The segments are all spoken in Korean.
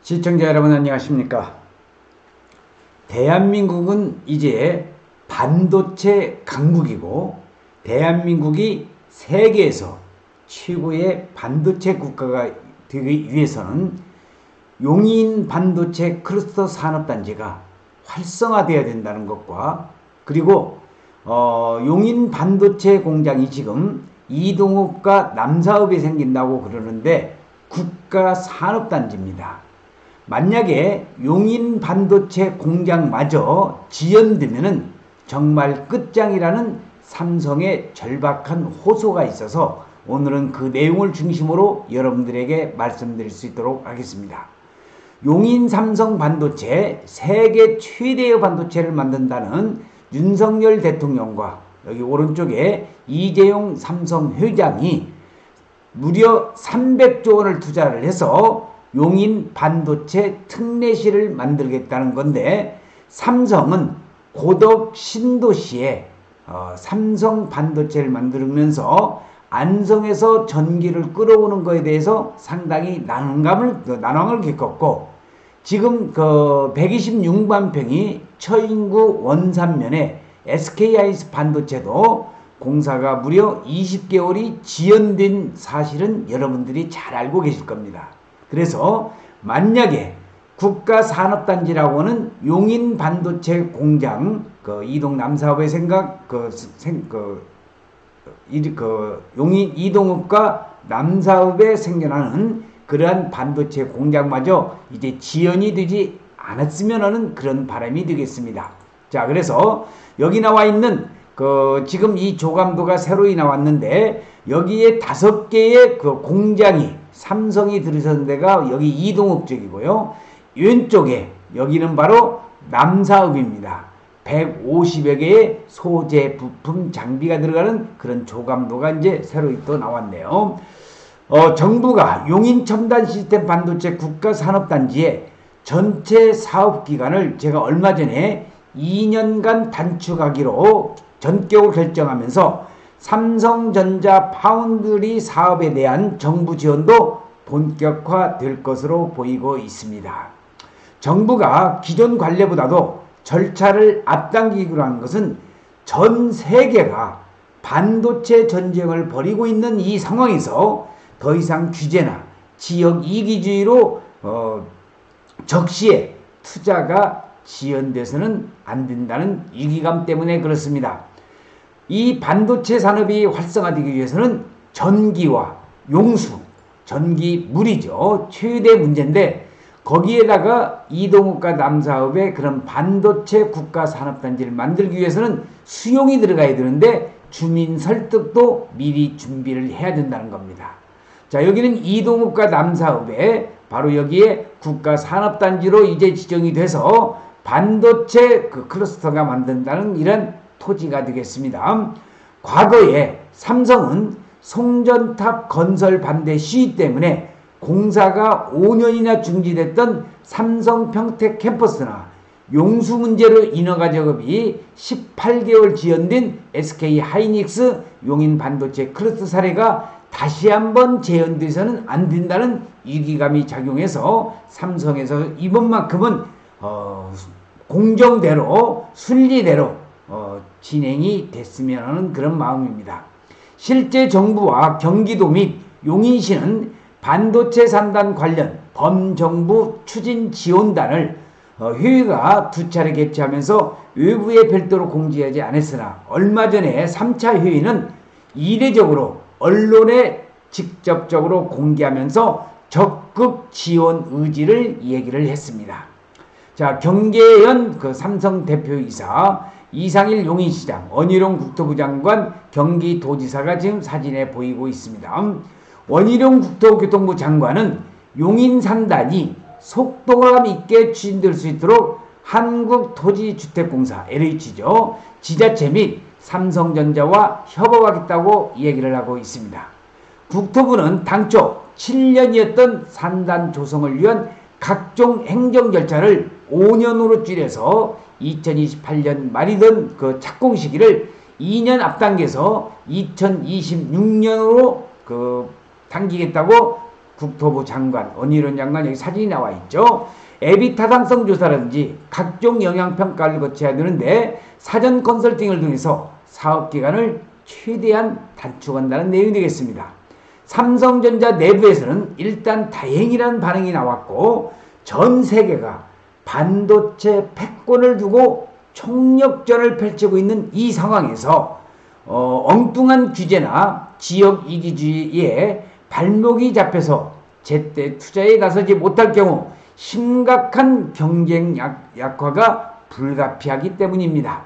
시청자 여러분 안녕하십니까? 대한민국은 이제 반도체 강국이고 대한민국이 세계에서 최고의 반도체 국가가 되기 위해서는 용인 반도체 클러스터 산업단지가 활성화되어야 된다는 것과 그리고 용인 반도체 공장이 지금 이동욱과 남사업이 생긴다고 그러는데 국가 산업단지입니다. 만약에 용인 반도체 공장마저 지연되면은 정말 끝장이라는 삼성의 절박한 호소가 있어서 오늘은 그 내용을 중심으로 여러분들에게 말씀드릴 수 있도록 하겠습니다. 용인 삼성 반도체 세계 최대의 반도체를 만든다는 윤석열 대통령과 여기 오른쪽에 이재용 삼성 회장이 무려 300조 원을 투자를 해서 용인 반도체 특례시를 만들겠다는 건데 삼성은 고덕 신도시에 삼성 반도체를 만들면서 안성에서 전기를 끌어오는 것에 대해서 상당히 난항을 겪었고 지금 그 126만평이 처인구 원산면에 SK하이닉스 반도체도 공사가 무려 20개월이 지연된 사실은 여러분들이 잘 알고 계실 겁니다. 그래서 만약에 국가산업단지라고는 용인 반도체 공장 이동 남사업의 생각 용인 이동욱과 남사업에 생겨나는 그러한 반도체 공장마저 이제 지연이 되지 않았으면 하는 그런 바람이 되겠습니다. 자, 그래서 여기 나와 있는 지금 이 조감도가 새로이 나왔는데 여기에 5개의 공장이 삼성이 들어선 데가 여기 이동욱 쪽이고요. 왼쪽에 여기는 바로 남사업입니다. 150여 개의 소재, 부품, 장비가 들어가는 그런 조감도가 이제 새로이 또 나왔네요. 정부가 용인 첨단 시스템 반도체 국가산업단지의 전체 사업기간을 제가 얼마 전에 2년간 단축하기로 전격으로 결정하면서 삼성전자 파운드리 사업에 대한 정부 지원도 본격화될 것으로 보이고 있습니다. 정부가 기존 관례보다도 절차를 앞당기기로 한 것은 전 세계가 반도체 전쟁을 벌이고 있는 이 상황에서 더 이상 규제나 지역 이기주의로 적시에 투자가 지연돼서는 안 된다는 위기감 때문에 그렇습니다. 이 반도체 산업이 활성화되기 위해서는 전기와 용수, 전기물이죠. 최대 문제인데 거기에다가 이동욱과 남사업의 그런 반도체 국가산업단지를 만들기 위해서는 수용이 들어가야 되는데 주민 설득도 미리 준비를 해야 된다는 겁니다. 자, 여기는 이동욱과 남사업에 바로 여기에 국가산업단지로 이제 지정이 돼서 반도체 클러스터가 만든다는 이런 토지가 되겠습니다. 과거에 삼성은 송전탑 건설 반대 시위 때문에 공사가 5년이나 중지됐던 삼성 평택 캠퍼스나 용수 문제로 인허가 작업이 18개월 지연된 SK하이닉스 용인 반도체 클러스터 사례가 다시 한번 재현돼서는 안 된다는 위기감이 작용해서 삼성에서 이번만큼은 공정대로 순리대로 진행이 됐으면 하는 그런 마음입니다. 실제 정부와 경기도 및 용인시는 반도체 산단 관련 범정부 추진 지원단을 회의가 2차례 개최하면서 외부에 별도로 공지하지 않았으나 얼마 전에 3차 회의는 이례적으로 언론에 직접적으로 공개하면서 적극 지원 의지를 얘기를 했습니다. 자, 경계연 삼성 대표이사 이상일 용인시장, 원희룡 국토부 장관, 경기도지사가 지금 사진에 보이고 있습니다. 원희룡 국토교통부 장관은 용인 산단이 속도감 있게 추진될 수 있도록 한국토지주택공사 LH죠. 지자체 및 삼성전자와 협업하겠다고 얘기를 하고 있습니다. 국토부는 당초 7년이었던 산단 조성을 위한 각종 행정 절차를 5년으로 줄여서 2028년 말이던 착공 시기를 2년 앞당겨서 2026년으로 당기겠다고 국토부 장관, 원희룡 장관 여기 사진이 나와 있죠. 앱이 타당성 조사라든지 각종 영향평가를 거쳐야 되는데 사전 컨설팅을 통해서 사업기간을 최대한 단축한다는 내용이 되겠습니다. 삼성전자 내부에서는 일단 다행이라는 반응이 나왔고 전 세계가 반도체 패권을 두고 총력전을 펼치고 있는 이 상황에서 엉뚱한 규제나 지역 이기주의에 발목이 잡혀서 제때 투자에 나서지 못할 경우 심각한 경쟁 약화가 불가피하기 때문입니다.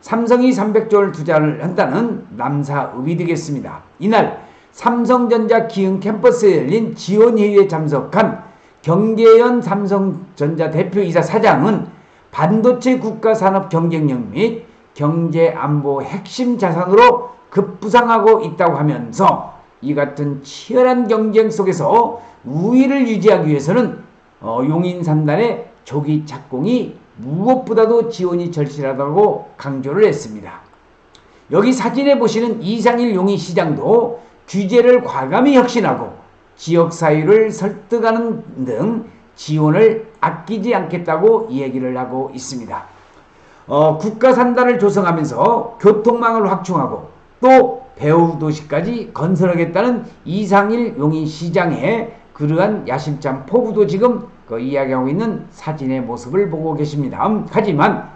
삼성이 300조 원을 투자를 한다는 남사읍이 되겠습니다. 이날 삼성전자 기흥 캠퍼스에 열린 지원회의에 참석한 경계연 삼성전자 대표이사 사장은 반도체 국가산업 경쟁력 및 경제안보 핵심 자산으로 급부상하고 있다고 하면서 이 같은 치열한 경쟁 속에서 우위를 유지하기 위해서는 용인산단의 조기 착공이 무엇보다도 지원이 절실하다고 강조를 했습니다. 여기 사진에 보시는 이상일 용인시장도 규제를 과감히 혁신하고 지역사회를 설득하는 등 지원을 아끼지 않겠다고 얘기를 하고 있습니다. 국가산단을 조성하면서 교통망을 확충하고 또 배후도시까지 건설하겠다는 이상일 용인시장의 그러한 야심찬 포부도 지금 이야기하고 있는 사진의 모습을 보고 계십니다. 하지만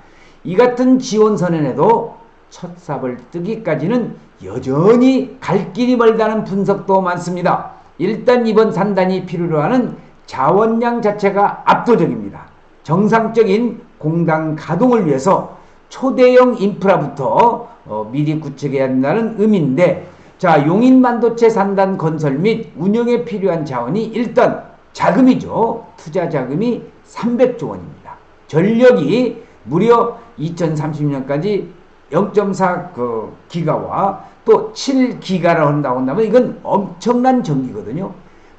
이 같은 지원 선언에도 첫 삽을 뜨기까지는 여전히 갈 길이 멀다는 분석도 많습니다. 일단 이번 산단이 필요로 하는 자원량 자체가 압도적입니다. 정상적인 공단 가동을 위해서 초대형 인프라부터 미리 구축해야 한다는 의미인데, 자, 용인반도체 산단 건설 및 운영에 필요한 자원이 일단 자금이죠. 투자 자금이 300조 원입니다. 전력이 무려 2030년까지 0.4 기가와 또 7기가를 한다고 한다면 이건 엄청난 전기거든요.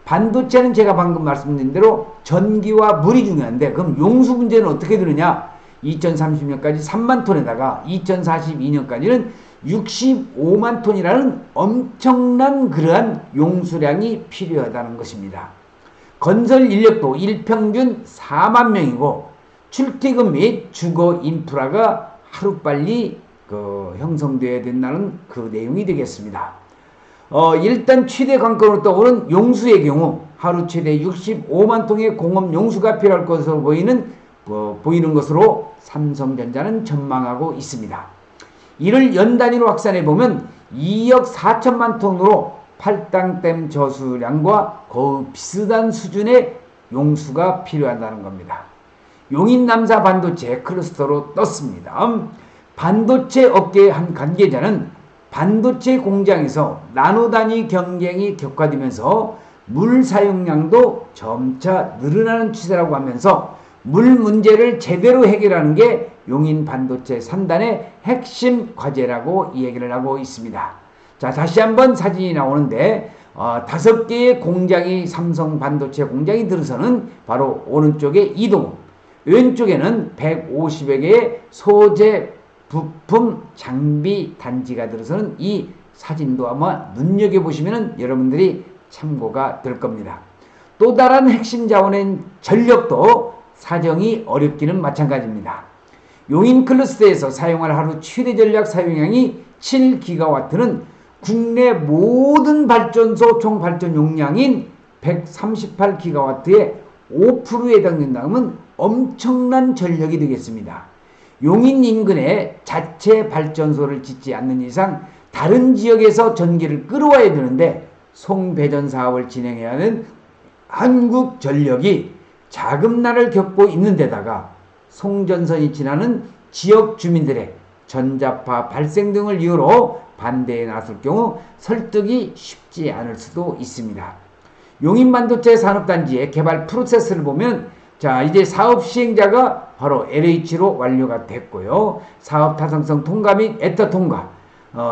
반도체는 제가 방금 말씀드린 대로 전기와 물이 중요한데, 그럼 용수 문제는 어떻게 되느냐? 2030년까지 3만 톤에다가 2042년까지는 65만 톤이라는 엄청난 그러한 용수량이 필요하다는 것입니다. 건설 인력도 일평균 4만 명이고 출퇴근 및 주거 인프라가 하루빨리 형성되어야 된다는 그 내용이 되겠습니다. 일단 최대 관건으로 떠오른 용수의 경우 하루 최대 65만 통의 공업 용수가 필요할 것으로 보이는 것으로 삼성전자는 전망하고 있습니다. 이를 연 단위로 확산해 보면 2억 4천만 톤으로 팔당댐 저수량과 거의 비슷한 수준의 용수가 필요하다는 겁니다. 용인 남사 반도체 클러스터로 떴습니다. 반도체 업계의 한 관계자는 반도체 공장에서 나노 단위 경쟁이 격화되면서 물 사용량도 점차 늘어나는 추세라고 하면서 물 문제를 제대로 해결하는 게 용인 반도체 산단의 핵심 과제라고 얘기를 하고 있습니다. 자, 다시 한번 사진이 나오는데 5개의 공장이 삼성 반도체 공장이 들어서는 바로 오른쪽에 이동, 왼쪽에는 150여 개의 소재 부품 장비 단지가 들어서는 이 사진도 아마 눈여겨보시면 여러분들이 참고가 될 겁니다. 또 다른 핵심 자원인 전력도 사정이 어렵기는 마찬가지입니다. 용인 클러스터에서 사용할 하루 최대 전력 사용량이 7기가와트는 국내 모든 발전소 총 발전 용량인 138기가와트의 5%에 해당된다면 엄청난 전력이 되겠습니다. 용인 인근에 자체 발전소를 짓지 않는 이상 다른 지역에서 전기를 끌어와야 되는데 송배전 사업을 진행해야 하는 한국전력이 자금난을 겪고 있는 데다가 송전선이 지나는 지역 주민들의 전자파 발생 등을 이유로 반대에 나설 경우 설득이 쉽지 않을 수도 있습니다. 용인반도체 산업단지의 개발 프로세스를 보면, 자, 이제 사업 시행자가 바로 LH로 완료가 됐고요. 사업 타당성 통과 및 에터 통과,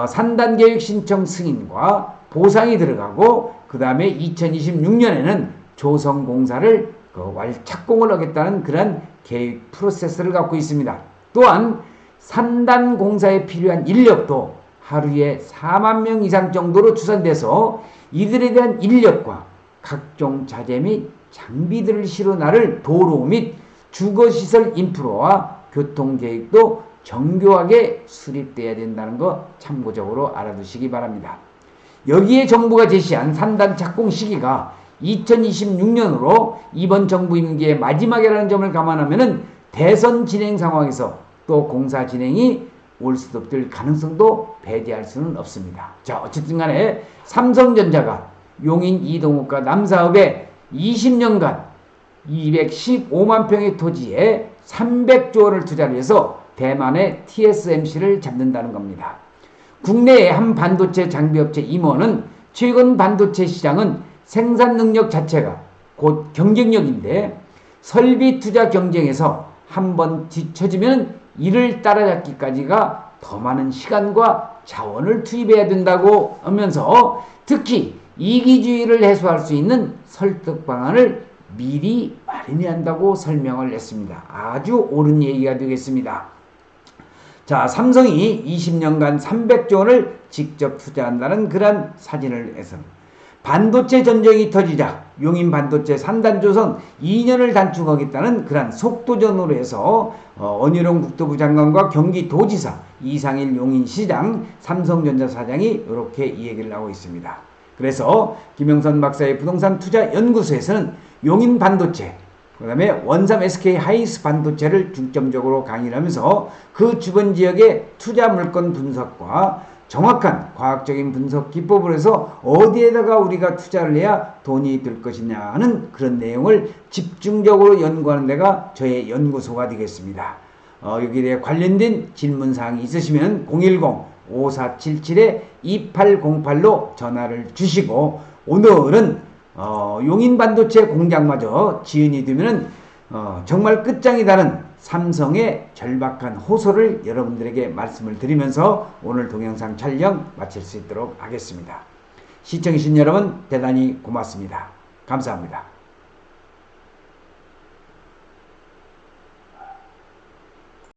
산단 계획 신청 승인과 보상이 들어가고, 그 다음에 2026년에는 조성 공사를 착공을 하겠다는 그런 계획 프로세스를 갖고 있습니다. 또한 산단 공사에 필요한 인력도 하루에 4만 명 이상 정도로 추산돼서 이들에 대한 인력과 각종 자재 및 장비들을 실어 나를 도로 및 주거시설 인프라와 교통계획도 정교하게 수립돼야 된다는 거 참고적으로 알아두시기 바랍니다. 여기에 정부가 제시한 산단 착공 시기가 2026년으로 이번 정부 임기의 마지막이라는 점을 감안하면 대선 진행 상황에서 또 공사 진행이 올 수도 없을 가능성도 배제할 수는 없습니다. 자, 어쨌든 간에 삼성전자가 용인 이동욱과 남사업에 20년간 215만 평의 토지에 300조 원을 투자를 해서 대만의 TSMC를 잡는다는 겁니다. 국내의 한 반도체 장비업체 임원은 최근 반도체 시장은 생산 능력 자체가 곧 경쟁력인데 설비 투자 경쟁에서 한번 뒤처지면 이를 따라잡기까지가 더 많은 시간과 자원을 투입해야 된다고 하면서 특히 이기주의를 해소할 수 있는 설득 방안을 미리 마련해야 한다고 설명을 했습니다. 아주 옳은 얘기가 되겠습니다. 자, 삼성이 20년간 300조 원을 직접 투자한다는 그런 사진을 해서 반도체 전쟁이 터지자 용인 반도체 산단조선 2년을 단축하겠다는 그런 속도전으로 해서 원희룡 국토부 장관과 경기도지사 이상일 용인시장 삼성전자 사장이 이렇게 얘기를 하고 있습니다. 그래서 김영선 박사의 부동산 투자 연구소에서는 용인 반도체 그 다음에 원삼 SK 하이스 반도체를 중점적으로 강의를 하면서 그 주변 지역의 투자 물건 분석과 정확한 과학적인 분석 기법을 해서 어디에다가 우리가 투자를 해야 돈이 들 것이냐 하는 그런 내용을 집중적으로 연구하는 데가 저의 연구소가 되겠습니다. 여기에 대해 관련된 질문사항이 있으시면 010-5477-2808로 전화를 주시고 오늘은 용인 반도체 공장마저 지연이 되면 정말 끝장이다는 삼성의 절박한 호소를 여러분들에게 말씀을 드리면서 오늘 동영상 촬영 마칠 수 있도록 하겠습니다. 시청해주신 여러분 대단히 고맙습니다. 감사합니다.